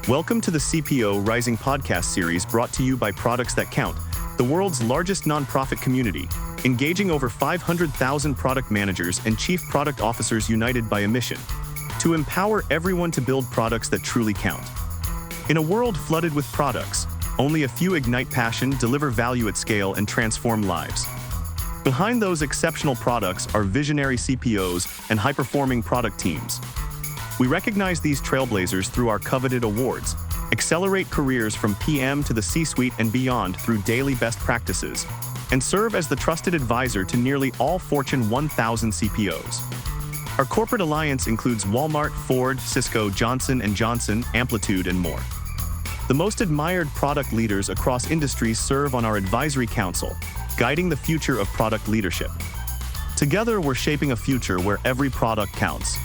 Welcome to the CPO Rising podcast series brought to you by Products That Count, the world's largest nonprofit community, engaging over 500,000 product managers and chief product officers united by a mission to empower everyone to build products that truly count. In a world flooded with products, only a few ignite passion, deliver value at scale, and transform lives. Behind those exceptional products are visionary CPOs and high-performing product teams. We recognize these trailblazers through our coveted awards, accelerate careers from PM to the C-suite and beyond through daily best practices, and serve as the trusted advisor to nearly all Fortune 1000 CPOs. Our corporate alliance includes Walmart, Ford, Cisco, Johnson & Johnson, Amplitude, and more. The most admired product leaders across industries serve on our advisory council, guiding the future of product leadership. Together, we're shaping a future where every product counts.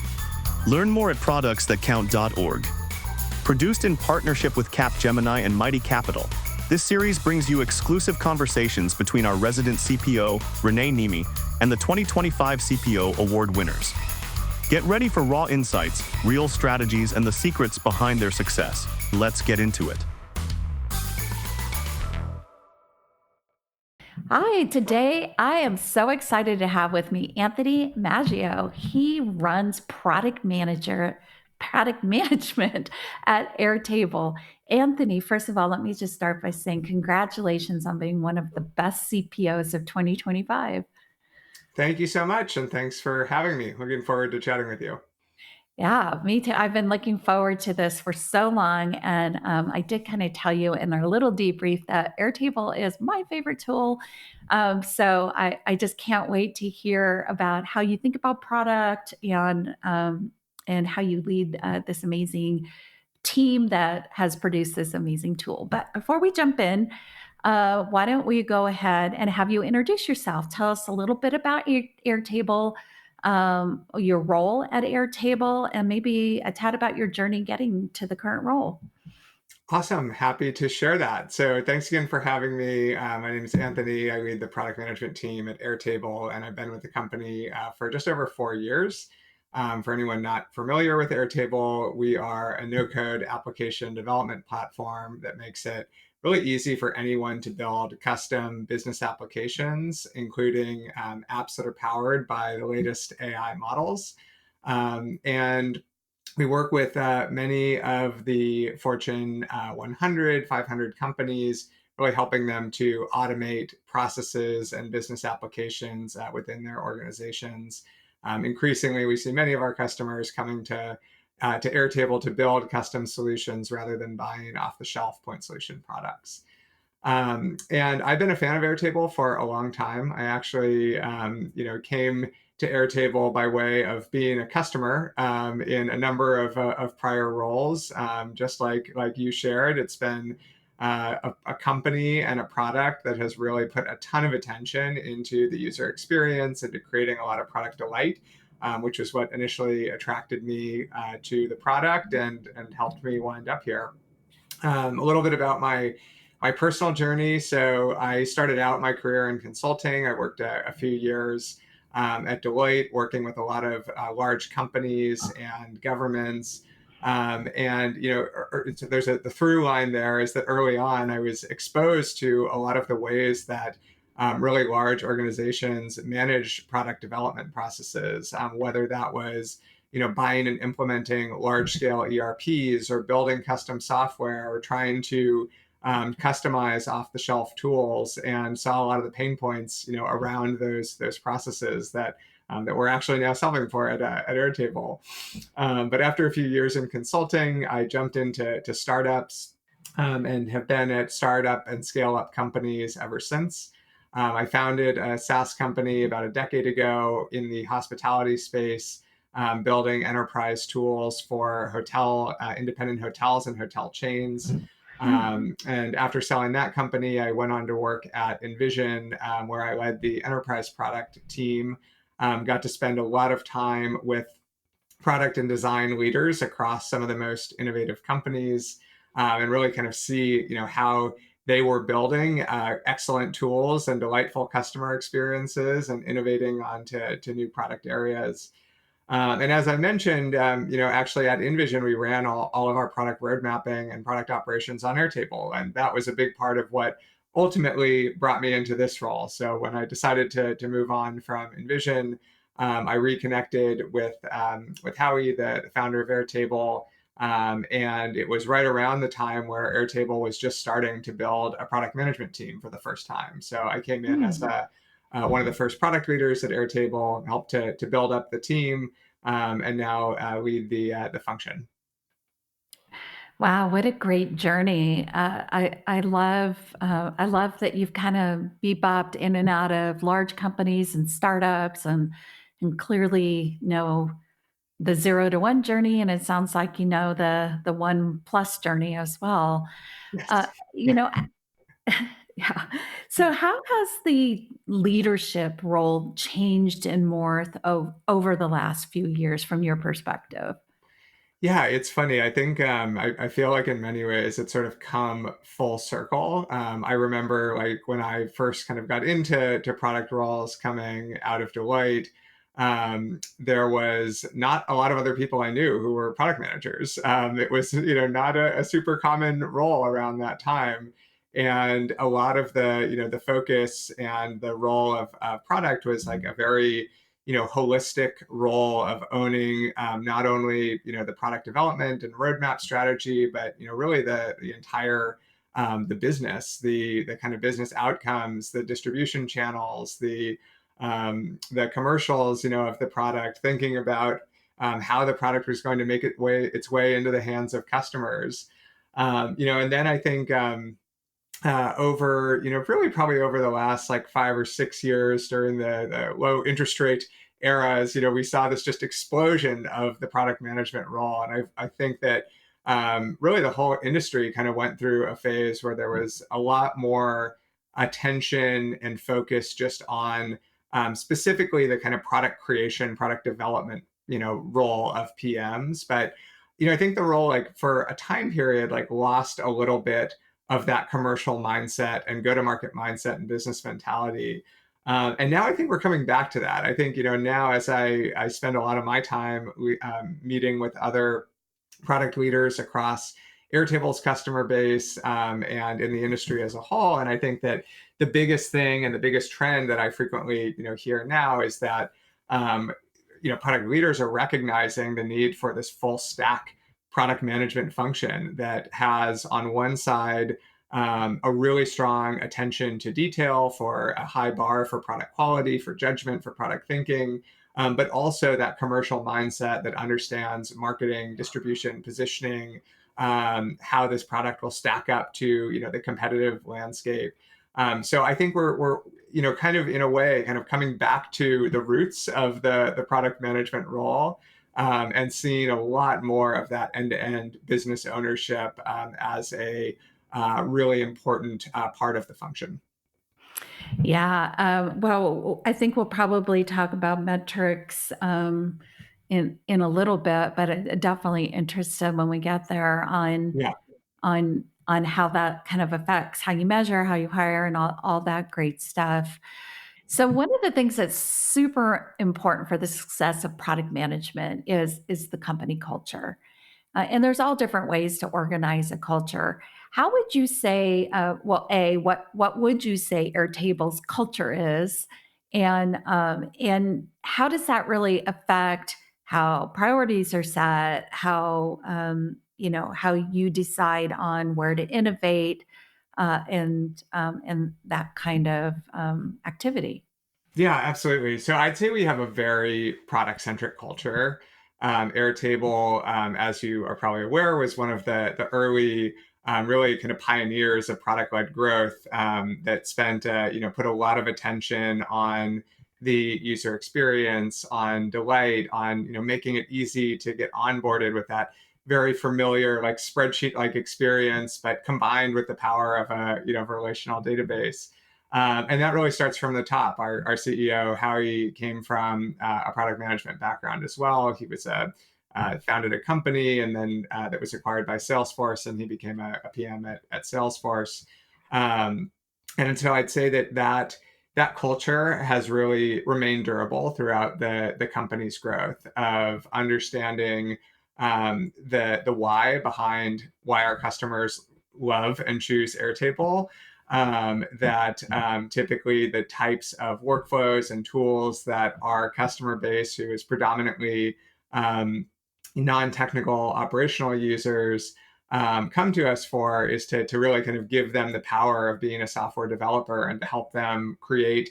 Learn more at productsthatcount.org. Produced in partnership with Capgemini and Mighty Capital, this series brings you exclusive conversations between our resident CPO, Renee Niemi, and the 2025 CPO Award winners. Get ready for raw insights, real strategies, and the secrets behind their success. Let's get into it. Hi, today I am so excited to have with me Anthony Maggio. He runs product management at Airtable. Anthony, first of all, let me just start by saying congratulations on being one of the best CPOs of 2025. Thank you so much, and thanks for having me. Looking forward to chatting with you. Yeah, me too. I've been looking forward to this for so long. And I did kind of tell you in our little debrief that Airtable is my favorite tool. So I just can't wait to hear about how you think about product and how you lead this amazing team that has produced this amazing tool. But before we jump in, why don't we go ahead and have you introduce yourself? Tell us a little bit about Airtable, your role at Airtable, and maybe a tad about your journey getting to the current role. Awesome. Happy to share that. So thanks again for having me. My name is Anthony. I lead the product management team at Airtable, and I've been with the company for just over 4 years. For anyone not familiar with Airtable, we are a no-code application development platform that makes it really easy for anyone to build custom business applications, including apps that are powered by the latest AI models. And we work with many of the Fortune 100, 500 companies, really helping them to automate processes and business applications within their organizations. Increasingly, we see many of our customers coming to Airtable to build custom solutions rather than buying off-the-shelf point solution products. And I've been a fan of Airtable for a long time. I actually, came to Airtable by way of being a customer in a number of prior roles. Just like you shared, it's been a company and a product that has really put a ton of attention into the user experience and to creating a lot of product delight. Which is what initially attracted me to the product and helped me wind up here. A little bit about my personal journey. So I started out my career in consulting. I worked a few years at Deloitte, working with a lot of large companies and governments. There's the through line there is that early on I was exposed to a lot of the ways that really large organizations manage product development processes, whether that was buying and implementing large-scale ERPs or building custom software or trying to customize off-the-shelf tools, and saw a lot of the pain points around those processes that we're actually now solving for at Airtable. But after a few years in consulting, I jumped into startups and have been at startup and scale-up companies ever since. I founded a SaaS company about a decade ago in the hospitality space, building enterprise tools for independent hotels and hotel chains. And after selling that company, I went on to work at Envision, where I led the enterprise product team. Got to spend a lot of time with product and design leaders across some of the most innovative companies, and really kind of see how they were building excellent tools and delightful customer experiences and innovating onto new product areas. And as I mentioned, actually at InVision, we ran all of our product road mapping and product operations on Airtable. And that was a big part of what ultimately brought me into this role. So when I decided to move on from InVision, I reconnected with Howie, the founder of Airtable. And it was right around the time where Airtable was just starting to build a product management team for the first time. So I came in as one of the first product leaders at Airtable, helped to build up the team, and now lead the function. Wow, what a great journey! I love that you've kind of bebopped in and out of large companies and startups, and clearly know the 0 to 1 journey, and it sounds like you know the 1+ journey as well. Uh, Yes. you know, yeah. So, how has the leadership role changed in Morth over the last few years from your perspective? Yeah, it's funny. I think I feel like in many ways it's sort of come full circle. I remember like when I first kind of got into product roles coming out of Deloitte, there was not a lot of other people I knew who were product managers. It was not a super common role around that time. And a lot of the focus and the role of product was like a very holistic role of owning not only the product development and roadmap strategy, but really the entire the business, the kind of business outcomes, the distribution channels, the commercials of the product, thinking about how the product was going to make its way into the hands of customers. And then I think over, really probably over the last like 5 or 6 years during the low interest rate eras, we saw this just explosion of the product management role. And I think that really the whole industry kind of went through a phase where there was a lot more attention and focus just on specifically the kind of product creation, product development, role of PMs. But, I think the role like for a time period, like lost a little bit of that commercial mindset and go-to-market mindset and business mentality. And now I think we're coming back to that. I think, now as I spend a lot of my time meeting with other product leaders across Airtable's customer base and in the industry as a whole. And I think that the biggest thing and the biggest trend that I frequently, hear now is that, product leaders are recognizing the need for this full stack product management function that has on one side a really strong attention to detail, for a high bar for product quality, for judgment, for product thinking, but also that commercial mindset that understands marketing, distribution, positioning, how this product will stack up to the competitive landscape. So I think we're kind of in a way kind of coming back to the roots of the product management role, and seeing a lot more of that end-to-end business ownership as a really important part of the function. Yeah. Well, I think we'll probably talk about metrics in a little bit, but definitely interested when we get there Yeah. on how that kind of affects how you measure, how you hire, and all that great stuff. So one of the things that's super important for the success of product management is the company culture. And there's all different ways to organize a culture. How would you say, well, A, what would you say Airtable's culture is? And how does that really affect how priorities are set, how you decide on where to innovate, and that kind of activity? Yeah, absolutely. So I'd say we have a very product-centric culture. Airtable, as you are probably aware, was one of the early, really kind of pioneers of product-led growth, that spent, put a lot of attention on the user experience, on delight, on making it easy to get onboarded with that very familiar like spreadsheet-like experience, but combined with the power of a relational database. And that really starts from the top. Our CEO, Howie, came from a product management background as well. He was founded a company, and then that was acquired by Salesforce, and he became a PM at Salesforce. And so I'd say that that culture has really remained durable throughout the company's growth of understanding the why behind why our customers love and choose Airtable. That typically the types of workflows and tools that our customer base, who is predominantly non-technical operational users, come to us for, is to really kind of give them the power of being a software developer and to help them create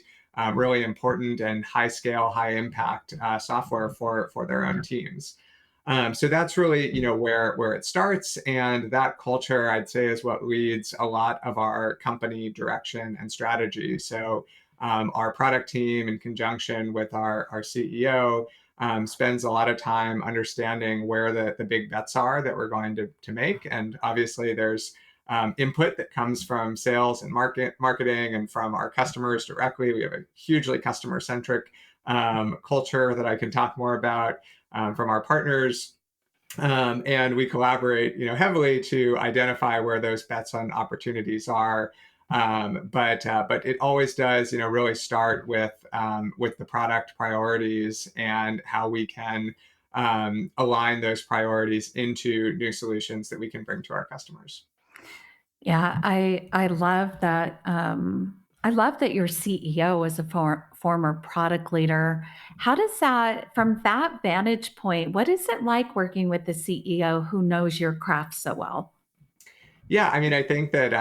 really important and high scale, high impact software for their own teams. So that's really, where it starts, and that culture, I'd say, is what leads a lot of our company direction and strategy. So our product team, in conjunction with our CEO, spends a lot of time understanding where the big bets are that we're going to make. And obviously, there's input that comes from sales and marketing and from our customers directly. We have a hugely customer centric culture that I can talk more about, from our partners. And we collaborate, heavily to identify where those bets on opportunities are. But it always does, really start with the product priorities and how we can align those priorities into new solutions that we can bring to our customers. Yeah, I love that. I love that your CEO is a former product leader. How does that, from that vantage point, what is it like working with the CEO who knows your craft so well? Yeah, I mean, I think that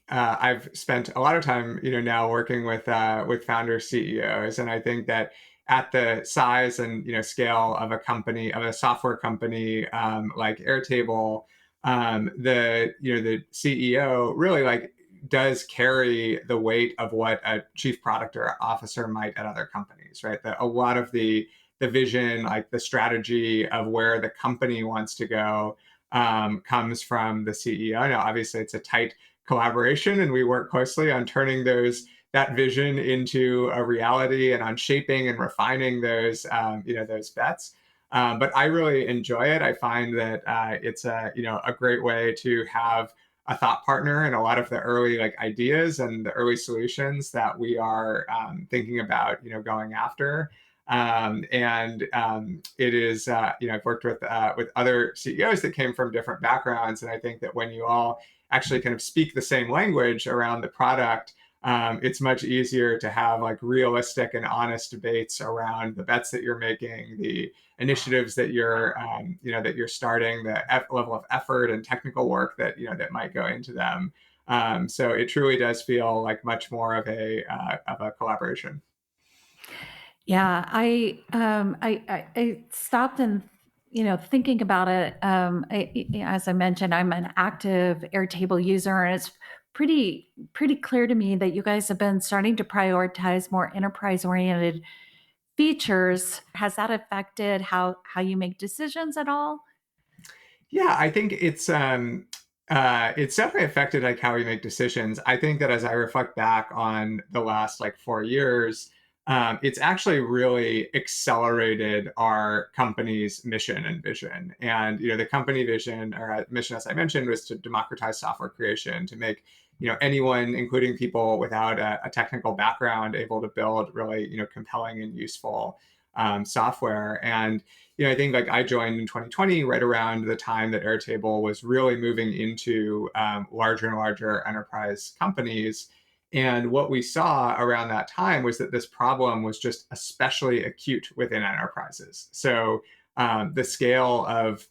I've spent a lot of time, now working with founder CEOs, and I think that at the size and scale of a company, of a software company like Airtable, the CEO really like does carry the weight of what a chief product or officer might at other companies, right? A lot of the vision, like the strategy of where the company wants to go, comes from the CEO. Now, obviously, it's a tight collaboration, and we work closely on turning that vision into a reality and on shaping and refining those bets. But I really enjoy it. I find that it's a great way to have a thought partner in a lot of the early ideas and the early solutions that we are thinking about going after. And it is, I've worked with other CEOs that came from different backgrounds, and I think that when you all actually kind of speak the same language around the product, it's much easier to have like realistic and honest debates around the bets that you're making, the initiatives that you're starting, the level of effort and technical work that might go into them. So it truly does feel like much more of a collaboration. Yeah, I stopped and thinking about it. As I mentioned, I'm an active Airtable user, and it's pretty clear to me that you guys have been starting to prioritize more enterprise oriented features. Has that affected how you make decisions at all? Yeah, I think it's definitely affected like how we make decisions. I think that as I reflect back on the last like 4 years, it's actually really accelerated our company's mission and vision. And the company vision or mission, as I mentioned, was to democratize software creation, to make anyone, including people without a technical background, able to build really compelling and useful software. And I think like I joined in 2020, right around the time that Airtable was really moving into larger and larger enterprise companies. And what we saw around that time was that this problem was just especially acute within enterprises. So the scale of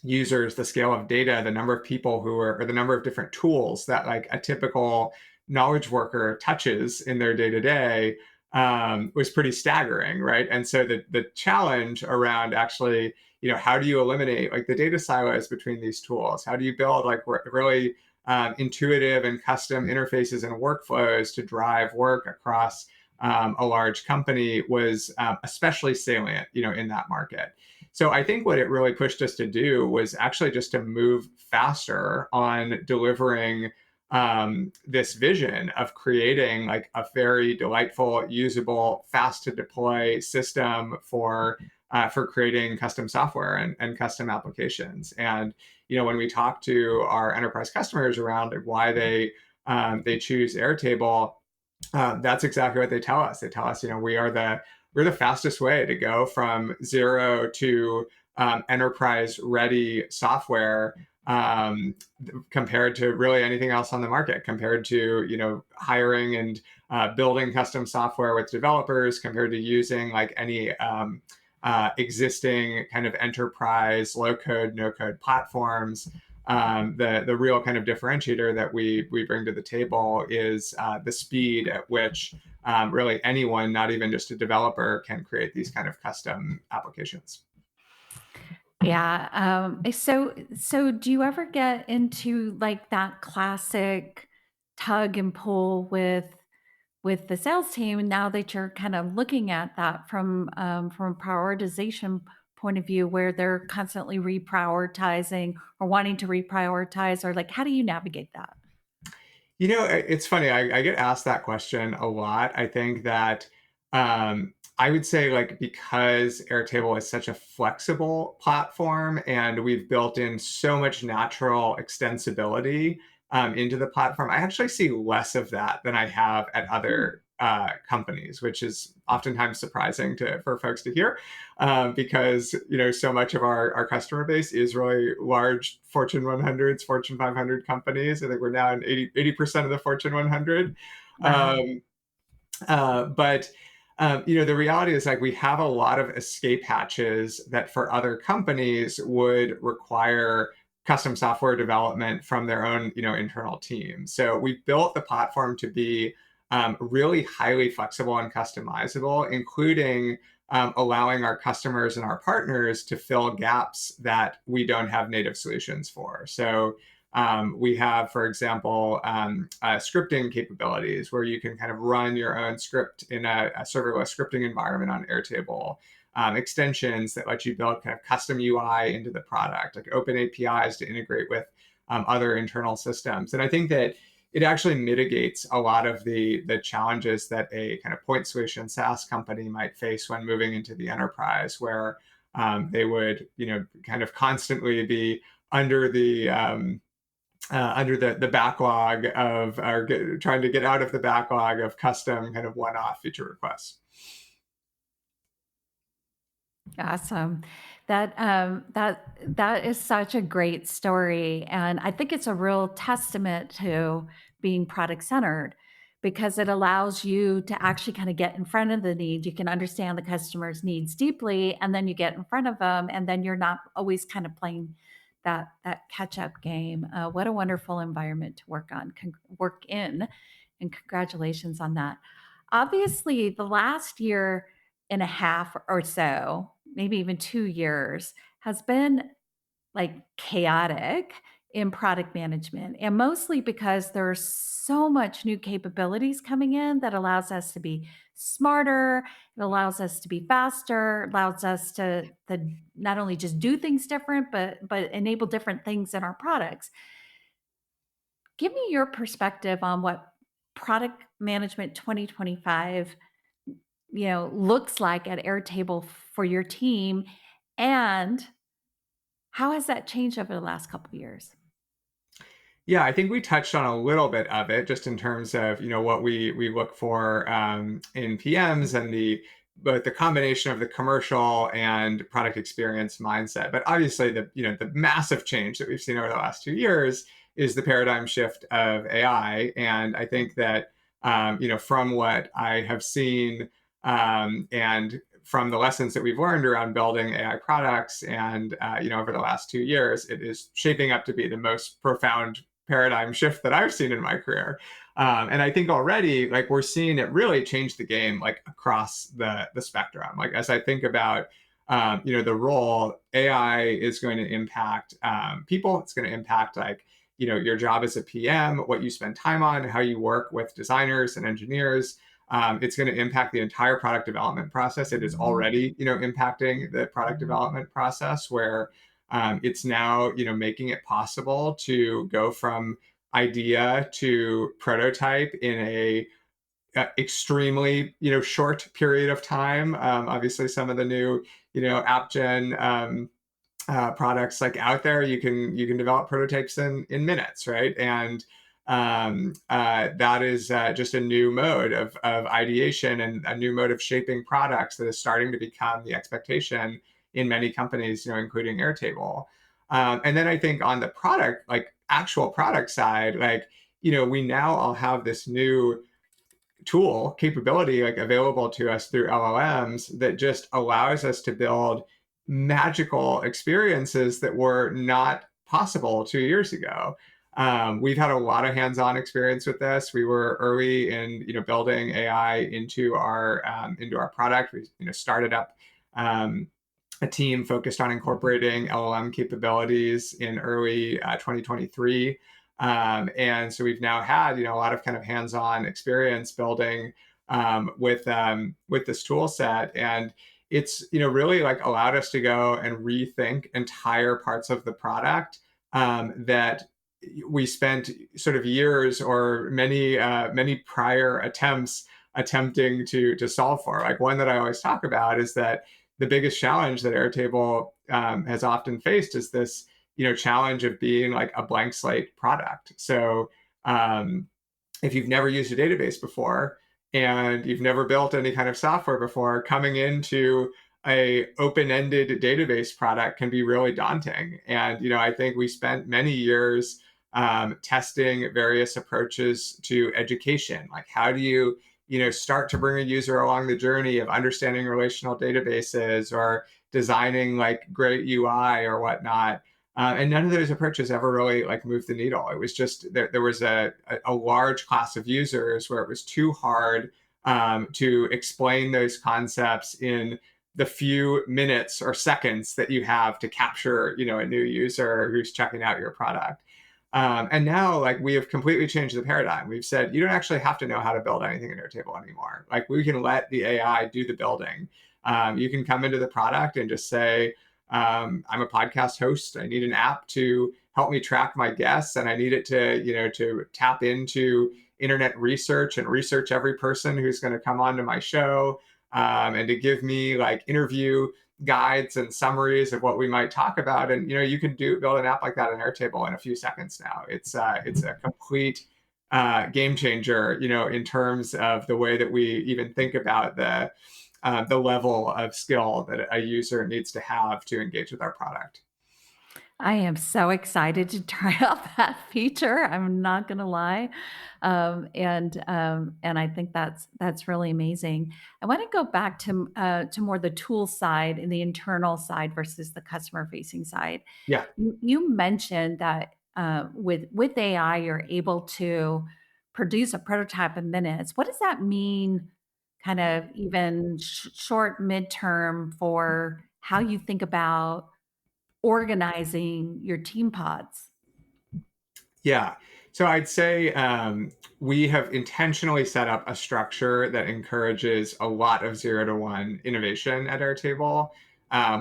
users, the scale of data, the number of people or the number of different tools that like a typical knowledge worker touches in their day to day was pretty staggering, right? And so the challenge around actually, how do you eliminate like the data silos between these tools? How do you build like really intuitive and custom interfaces and workflows to drive work across a large company was especially salient, in that market. So I think what it really pushed us to do was actually just to move faster on delivering this vision of creating like a very delightful, usable, fast to deploy system for creating custom software and custom applications. And when we talk to our enterprise customers around why they choose Airtable, That's exactly what they tell us. They tell us, we're the fastest way to go from zero to enterprise ready software, compared to really anything else on the market, compared to hiring and building custom software with developers, compared to using like any existing kind of enterprise low code, no code platforms. The real kind of differentiator that we bring to the table is the speed at which really anyone, not even just a developer, can create these kind of custom applications. Yeah. So do you ever get into like that classic tug and pull with the sales team now that you're kind of looking at that from a prioritization point of view, where they're constantly reprioritizing or wanting to reprioritize, or like how do you navigate that? It's funny. I get asked that question a lot. I think that I would say, like, because Airtable is such a flexible platform and we've built in so much natural extensibility into the platform, I actually see less of that than I have at other companies, which is oftentimes surprising for folks to hear, because so much of our customer base is really large Fortune 100s, Fortune 500 companies. I think we're now in 80% of the Fortune 100. Wow. But the reality is, like, we have a lot of escape hatches that for other companies would require custom software development from their own internal team. So we built the platform to be really highly flexible and customizable, including allowing our customers and our partners to fill gaps that we don't have native solutions for. So we have, for example, scripting capabilities where you can kind of run your own script in a serverless scripting environment on Airtable. Extensions that let you build kind of custom UI into the product, like open APIs to integrate with other internal systems. And I think that it actually mitigates a lot of the challenges that a kind of point solution SaaS company might face when moving into the enterprise, where they would kind of constantly be under the backlog of, or trying to get out of the backlog of custom kind of one-off feature requests. Awesome. That is such a great story, and I think it's a real testament to being product centered, because it allows you to actually kind of get in front of the need. You can understand the customer's needs deeply, and then you get in front of them, and then you're not always kind of playing that catch up game. What a wonderful environment to work in, and congratulations on that. Obviously, the last year and a half or so, maybe even 2 years, has been like chaotic in product management, and mostly because there's so much new capabilities coming in that allows us to be smarter, it allows us to be faster, allows us to not only just do things different, but enable different things in our products. Give me your perspective on what product management 2025 looks like at Airtable for your team, and how has that changed over the last couple of years? Yeah, I think we touched on a little bit of it just in terms of what we look for in PMs and both the combination of the commercial and product experience mindset. But obviously, the massive change that we've seen over the last 2 years is the paradigm shift of AI. And I think that from what I have seen, and from the lessons that we've learned around building AI products, and over the last 2 years, it is shaping up to be the most profound paradigm shift that I've seen in my career. And I think already, like, we're seeing it really change the game, like, across the spectrum. Like, as I think about the role AI is going to impact people, it's going to impact, like, your job as a PM, what you spend time on, how you work with designers and engineers. It's going to impact the entire product development process. It is already impacting the product development process, where it's now making it possible to go from idea to prototype in a extremely short period of time. Obviously, some of the new app gen products, like, out there, you can develop prototypes in minutes, right? And That is just a new mode of ideation and a new mode of shaping products that is starting to become the expectation in many companies, including Airtable. And then I think on the product, like actual product side, like, we now all have this new tool capability like available to us through LLMs that just allows us to build magical experiences that were not possible 2 years ago. We've had a lot of hands-on experience with this. We were early in building AI into our product. We started up a team focused on incorporating LLM capabilities in early 2023. And so we've now had, a lot of kind of hands-on experience building with this tool set. And it's, really like allowed us to go and rethink entire parts of the product that we spent sort of years or many prior attempts attempting to solve for. Like one that I always talk about is that the biggest challenge that Airtable has often faced is this, challenge of being like a blank slate product. So if you've never used a database before and you've never built any kind of software before, coming into a open-ended database product can be really daunting. And I think we spent many years testing various approaches to education. Like how do you start to bring a user along the journey of understanding relational databases or designing like great UI or whatnot. And none of those approaches ever really like moved the needle. It was just there was a large class of users where it was too hard to explain those concepts in the few minutes or seconds that you have to capture, a new user who's checking out your product. And now, like, we have completely changed the paradigm. We've said you don't actually have to know how to build anything in Airtable anymore. Like, we can let the AI do the building. You can come into the product and just say, I'm a podcast host. I need an app to help me track my guests, and I need it to tap into internet research and research every person who's going to come onto my show, and to give me like interview guides and summaries of what we might talk about. And you can build an app like that in Airtable in a few seconds now. It's a complete game changer, in terms of the way that we even think about the level of skill that a user needs to have to engage with our product. I am so excited to try out that feature. I'm not going to lie, and I think that's really amazing. I want to go back to more the tool side and the internal side versus the customer facing side. Yeah. You mentioned that with AI, you're able to produce a prototype in minutes. What does that mean, kind of even short, midterm, for how you think about organizing your team pods? Yeah. So I'd say we have intentionally set up a structure that encourages a lot of 0 to 1 innovation at Airtable.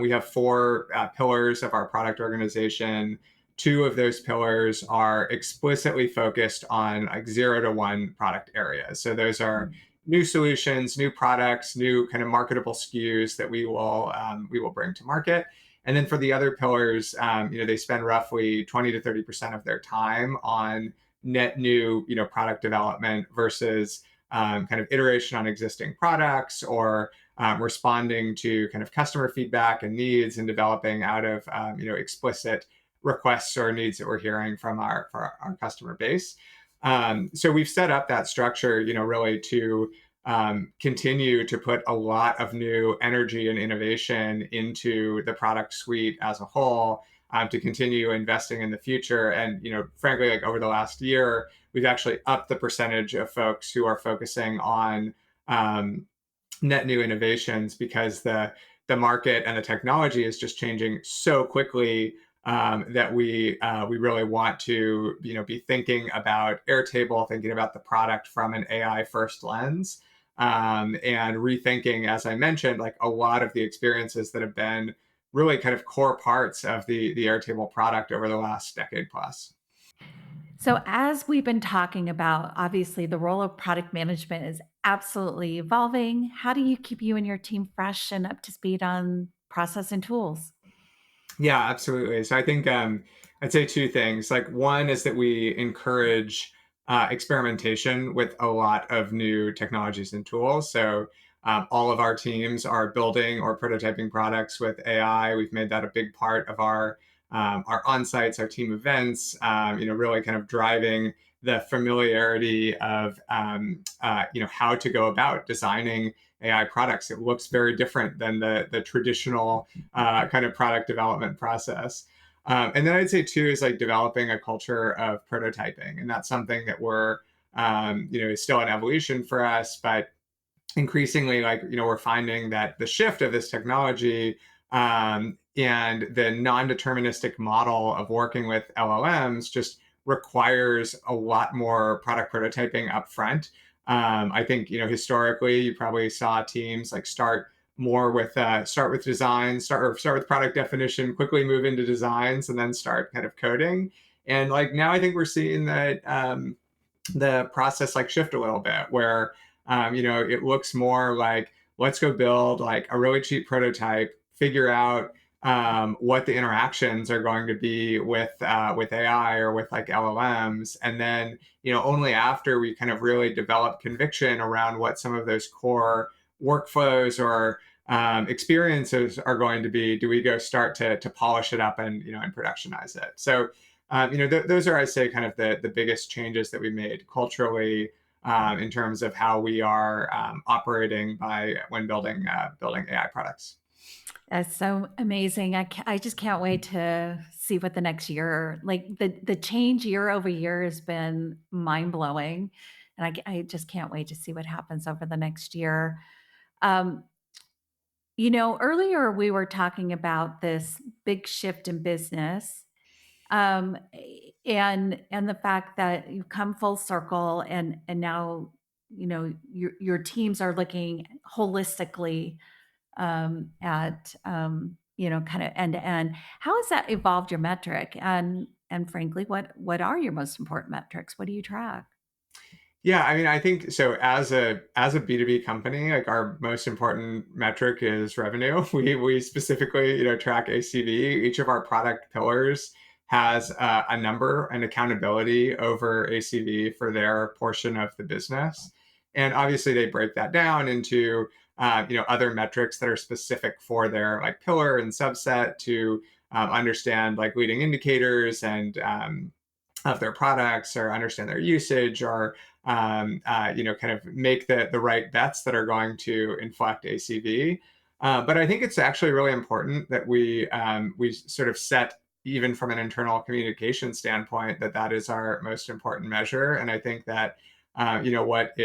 We have 4 pillars of our product organization. 2 of those pillars are explicitly focused on like 0 to 1 product areas. So those are new solutions, new products, new kind of marketable SKUs that we will bring to market. And then for the other pillars, they spend roughly 20 to 30% of their time on net new, product development versus kind of iteration on existing products or responding to kind of customer feedback and needs and developing out of, explicit requests or needs that we're hearing from our customer base. So we've set up that structure, really to continue to put a lot of new energy and innovation into the product suite as a whole, to continue investing in the future. And frankly, like over the last year, we've actually upped the percentage of folks who are focusing on net new innovations because the market and the technology is just changing so quickly, that we really want to be thinking about Airtable, thinking about the product from an AI first lens, and rethinking, as I mentioned, like a lot of the experiences that have been really kind of core parts of the Airtable product over the last decade plus. So, as we've been talking about, obviously the role of product management is absolutely evolving. How do you keep you and your team fresh and up to speed on process and tools? Yeah, absolutely. So I think I'd say 2 things. Like one is that we encourage experimentation with a lot of new technologies and tools. So all of our teams are building or prototyping products with AI. We've made that a big part of our on-sites, our team events. Really kind of driving the familiarity of how to go about designing AI products. It looks very different than the traditional kind of product development process. And then I'd say too is like developing a culture of prototyping, and that's something that we're is still an evolution for us, but increasingly we're finding that the shift of this technology and the non-deterministic model of working with LLMs just requires a lot more product prototyping up front. I think historically you probably saw teams like start with design, start with product definition, quickly move into designs, and then start kind of coding. And like now I think we're seeing that the process like shift a little bit where it looks more like let's go build like a really cheap prototype, figure out what the interactions are going to be with AI or with like LLMs, and then only after we kind of really develop conviction around what some of those core workflows or experiences are going to be, do we go start to polish it up and and productionize it. So those are, I say, kind of the biggest changes that we made culturally in terms of how we are operating when building AI products. That's so amazing. I just can't wait to see what the next year, like the change year over year has been mind blowing. And I just can't wait to see what happens over the next year. Um, Earlier we were talking about this big shift in business, um, and the fact that you've come full circle, and now your teams are looking holistically at kind of end to end. How has that evolved your metric? And frankly, what are your most important metrics? What do you track? Yeah, I mean, I think so. As a B2B company, like our most important metric is revenue. We specifically, track ACV. Each of our product pillars has a number and accountability over ACV for their portion of the business, and obviously they break that down into other metrics that are specific for their like pillar and subset to understand like leading indicators and of their products or understand their usage or kind of make the right bets that are going to inflect ACV. But I think it's actually really important that we sort of set, even from an internal communication standpoint, that is our most important measure. And I think that what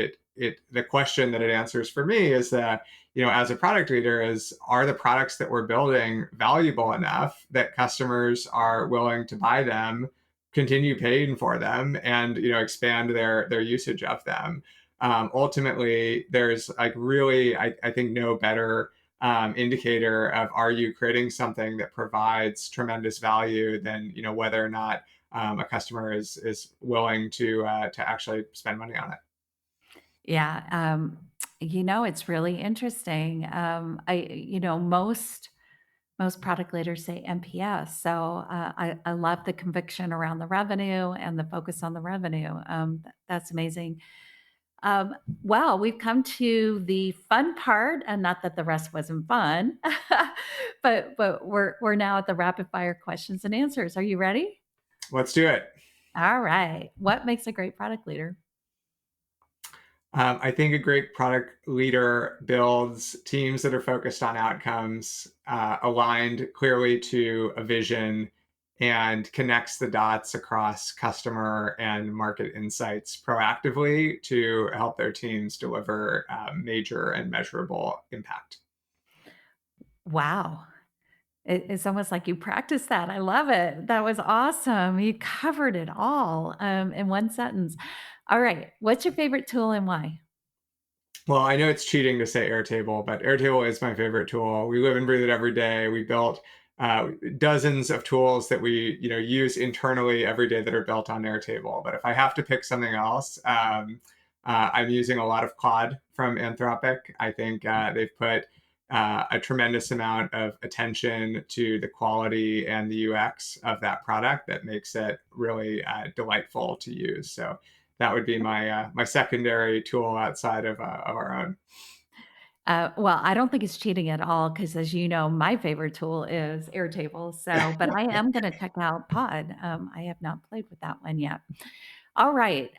the question that it answers for me is that as a product leader is, are the products that we're building valuable enough that customers are willing to buy them, continue paying for them, and expand their usage of them. Ultimately, there's like really I think no better indicator of, are you creating something that provides tremendous value than whether or not a customer is willing to actually spend money on it. Yeah, it's really interesting. Most product leaders say NPS. So I love the conviction around the revenue and the focus on the revenue. That's amazing. Um, well, we've come to the fun part, and not that the rest wasn't fun, but we're now at the rapid fire questions and answers. Are you ready? Let's do it. All right. What makes a great product leader? I think a great product leader builds teams that are focused on outcomes, aligned clearly to a vision, and connects the dots across customer and market insights proactively to help their teams deliver major and measurable impact. Wow. It's almost like you practiced that. I love it. That was awesome. You covered it all in one sentence. All right. What's your favorite tool and why? Well, I know it's cheating to say Airtable, but Airtable is my favorite tool. We live and breathe it every day. We built dozens of tools that we use internally every day that are built on Airtable. But if I have to pick something else, I'm using a lot of Claude from Anthropic. I think they've put a tremendous amount of attention to the quality and the UX of that product that makes it really delightful to use. So that would be my secondary tool outside of our own. Well, I don't think it's cheating at all because, as you know, my favorite tool is Airtable. So, but I am going to check out Pod. I have not played with that one yet. All right.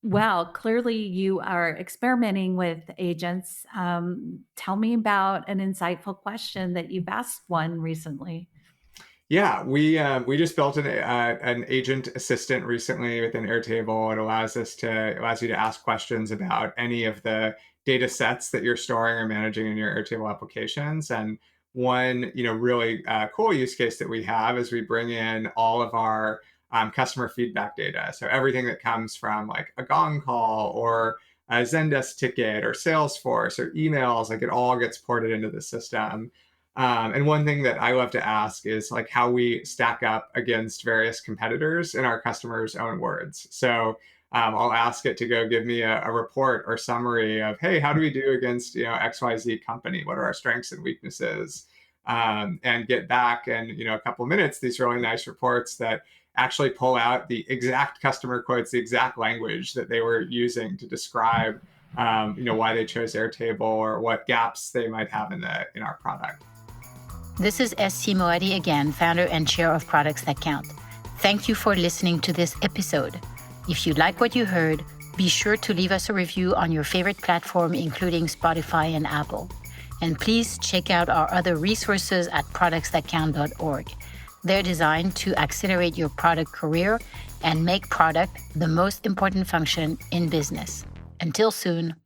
Well, clearly you are experimenting with agents. Tell me about an insightful question that you've asked one recently. Yeah, we just built an agent assistant recently within Airtable. It allows you to ask questions about any of the data sets that you're storing or managing in your Airtable applications. And one really cool use case that we have is we bring in all of our customer feedback data. So everything that comes from like a Gong call or a Zendesk ticket or Salesforce or emails, like it all gets ported into the system. And one thing that I love to ask is like how we stack up against various competitors in our customers' own words. So I'll ask it to go give me a report or summary of, hey, how do we do against XYZ company? What are our strengths and weaknesses? And get back in a couple of minutes these really nice reports that actually pull out the exact customer quotes, the exact language that they were using to describe why they chose Airtable or what gaps they might have in our product. This is SC Moadi again, founder and chair of Products That Count. Thank you for listening to this episode. If you like what you heard, be sure to leave us a review on your favorite platform, including Spotify and Apple. And please check out our other resources at productsthatcount.org. They're designed to accelerate your product career and make product the most important function in business. Until soon.